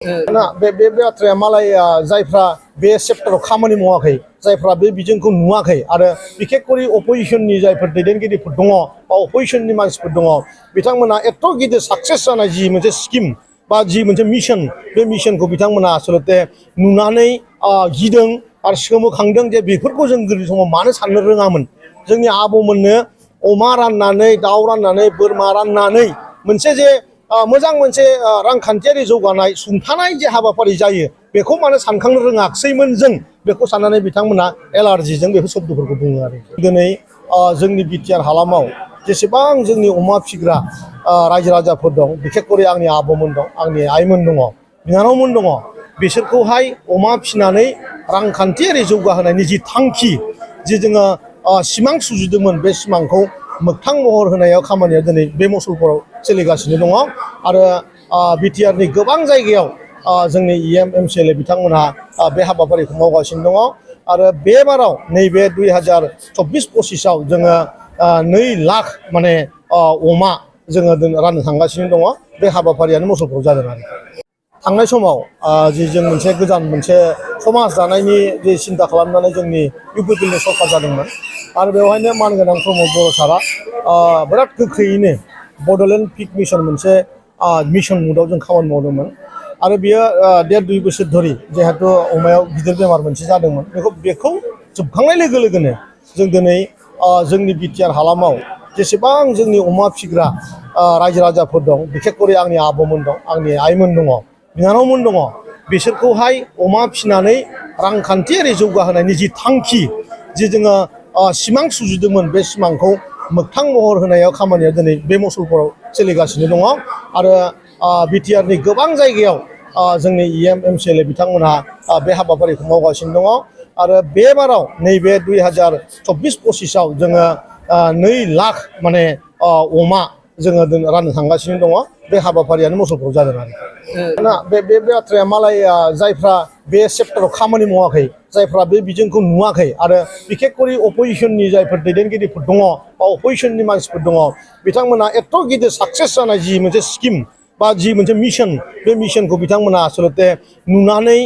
बे बाथ्राया मालाय जायफ्रा बे सेक्टराव खामानि मावाखै जायफ्रा बे बिजोंखौ नुवाखै आरो बिखेखकरि अपोजिशननि जायफोर दैदेनगिरिफोर दङ बा अपोजिशननि मानसिफोर दङ बिथांमोना एथ' गिदिर साक्सेस जानाय जि मोनसे स्किम बा जि मोनसे मिशन बे मिशनखौ बिथांमोना आसलते नुनानै गिदों आरो सोमोखांदों जे बेफोरखौ जों गोदो समाव मानो साननो रोङामोन। जोंनि आबौमोननो अमा राननानै दाउ राननानै बोरमा राननानै मोनसे जे मोजां मोनसे रांखान्थियारि जौगानाय सुंथानाय जे हाबाफारि जायो बेखौ मानो सानखांनो रोङाखैमोन जों बेखौ साननानै बिथांमोना एलार्जिजों बेफोर शब्दफोरखौ बुङो आरो दिनै जोंनि बिटिआर हालामाव जेसेबां जोंनि अमा फिग्रा रायजो राजाफोर दं बिखेखकरि आंनि आबौमोन दं आंनि आइमोन दङ बिनानावमोन दङ बिसोरखौहाय अमा फिनानै रांखान्थियारि जौगाहोनायनि जि थांखि जि जोङो सिमां सुजुदोंमोन बे सिमांखौ मोगथां महर होनायाव खामानिया दिनै बे मसलपुराव सोलिगासिनो दङ आरो बिटिआरनि गोबां जायगायाव जोंनि इएम एमसिएलए बिथांमोनहा बे हाबाफारिखौ मावगासिनो दङ आरो बे बाराव नैबे 2024-25आव जोङो 2 लाख माने अमा जोङो राननो थांगासिनो दङ बे हाबाफारियानो मसलपुराव जादों आरो थांनाय समाव जि जों मोनसे गोदान मोनसे समाज दानायनि जे सिन्था खालामनानै जोंनि इउपिपिएलनि सरकार जादोंमोन आरो बेवहायनो मानगोनां प्रमद बर' सारा बिराद गोख्रैयैनो बड'लेण्ड पिक मिशन मोनसे मिशन मुडआव जों खामानि मावदोंमोन आरो बियो 1.5-2 बोसोर धरि जिहेतु अमायाव गिदिर बेमार मोनसे जादोंमोन बेखौ जोबखांनाय लोगो लोगोनो जों दिनै जोंनि बिटिआर हालामाव जेसेबां जोंनि अमा फिग्रा रायजो राजाफोर दं बिखेखकरि आंनि आबौमोन दं आंनि आइमोन दङ बिनानावमोन दङ बिसोरखौहाय अमा फिनानै रांखान्थियारि जौगाहोनायनि जि थांखि जि जोङो सिमां सुजुदोंमोन बे सिमांखौ मोगथां महर होनायाव खामानिया दिनै बे मसलपुराव सोलिगासिनो दङ आरो बिटिआरनि गोबां जायगायाव जोंनि इएम एमसिएलए बिथांमोनहा बे हाबाफारिखौ मावगासिनो दङ आरो बे बाराव नैबे 2024-25आव जोङो 2 लाख माने अमा जोङो राननो थांगासिनो दङ बे हाबाफारियानो मसलपुराव जादों आरो बे बाथ्राया मालाय जायफ्रा बे सेक्टराव खामानि मावाखै जायफ्रा बे बिजोंखौ नुवाखै आरो बिखेखकरि अपोजिशननि जायफोर दैदेनगिरिफोर दङ बा अपोजिशननि मानसिफोर दङ बिथांमोना एथ' गिदिर साक्सेस जानाय जि मोनसे स्किम बा जि मोनसे मिशन बे मिशनखौ बिथांमोना आसलते नुनानै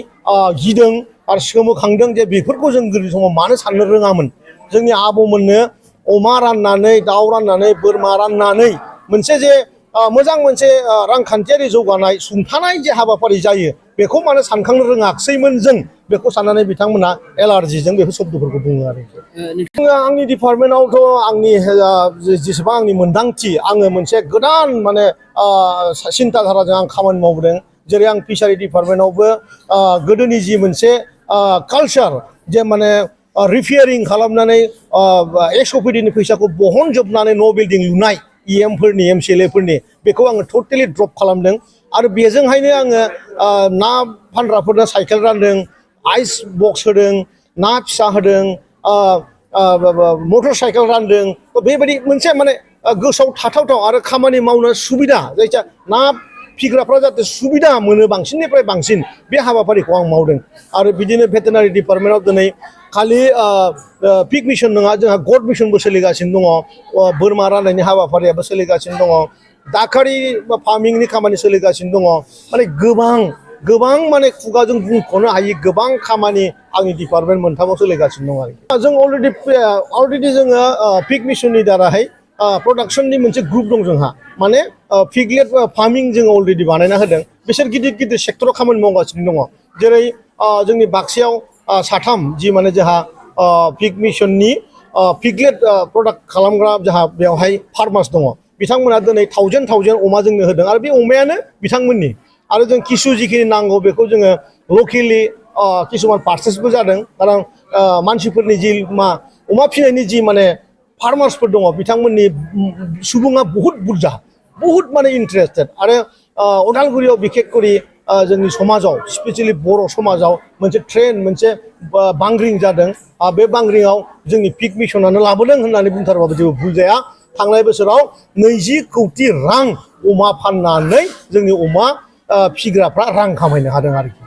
गिदों आरो सोमोखांदों जे बेफोरखौ जों गोदो समाव मानो साननो रोङामोन। जोंनि आबौमोननो अमा राननानै दाउ राननानै बोरमा राननानै मोनसे जे मोजां मोनसे रांखान्थियारि जौगानाय सुंथानाय जे हाबाफारि जायो बेखौ मानो सानखांनो रोङाखैमोन जों बेखौ साननानै बिथांमोना एलार्जिजों बेफोर शब्दफोरखौ बुङो आरो आंनि डिपार्टमेन्टआवथ' आंनि जेसेबां आंनि मोन्दांथि आङो मोनसे गोदान माने सिन्ताधाराजों आं खामानि मावबोदों जेरै आं फिसारि डिपार्टमेन्टआवबो गोदोनि जि मोनसे कालचार जे माने रिपेयारिं खालामनानै एसअपिडिनि फैसाखौ बहनजोबनानै न' बिल्डिं लुनाय इएमफोरनि एमसिएलएफोरनि बेखौ आङो टटेलि ड्रप खालामदों आरो बेजोंहायनो आङो ना फानग्राफोरनो साइकेल रानदों आइस बक्स होदों ना फिसा होदों मटर साइकेल रानदों बेबायदि मोनसे माने गोसोआव थाथावथाव आरो खामानि मावनो सुबिदा जायखिया ना फिग्राफ्रा जाहाथे सुबिदा मोनो बांसिननिफ्राय बांसिन बे हाबाफारिखौ आं मावदों आरो बिदिनो भेटेनारि डिपार्टमेन्टआव दिनै खालि पिक मिशन नङा जोंहा गड मिशनबो सोलिगासिनो दङ बोरमा राननायनि हाबाफारियाबो सोलिगासिनो दङ दाखारि फार्मिंनि खामानि सोलिगासिनो दङ माने गोबां माने खुगाजों बुंख'नो हायि गोबां खामानि आंनि डिपार्टमेन्ट मोनथामाव सोलिगासिनो दं आरो जों अलरेडि जोङो पिक मिशननि दाराहाय प्रडाक्शननि मोनसे ग्रुप दं जोंहा माने पिगलेट फार्मिं जोङो अलरेडि बानायना होदों बिसोर गिदिर सेक्टराव खामानि मावगासिनो दङ जेरै जोंनि बाक्सायाव साथाम जि माने जोंहा पिक मिशननि पिगलेट प्रडाक्ट खालामग्रा जोंहा बेवहाय फार्मार्स दङ बिथांमोना दिनै थावजेन अमा जोंनो होदों आरो बे अमायानो बिथांमोननि आरो जों किसु जिखिनि नांगौ बेखौ जोङो लकेलि किसुमान पार्चेसबो जादों खारन मानसिफोरनि जि अमा फिनायनि जि माने फार्मार्सफोर दङ बिथांमोननि सुबुङा बुहुत माने इन्टारेस्टेड आरो उदालगुरियाव बिखेखकरि जोंनि समाजाव स्पेसियेलि बर' समाजाव मोनसे ट्रेन्ड मोनसे बांग्रिं जादों बे बांग्रिंआव जोंनि पिक मिशनानो लाबोदों होननानै बुंथारबाबो जेबो भुल जाया थांनाय बोसोराव 20 कौटि रां अमा फाननानै जोंनि अमा फिग्राफ्रा रां खामायनो हादों आरोखि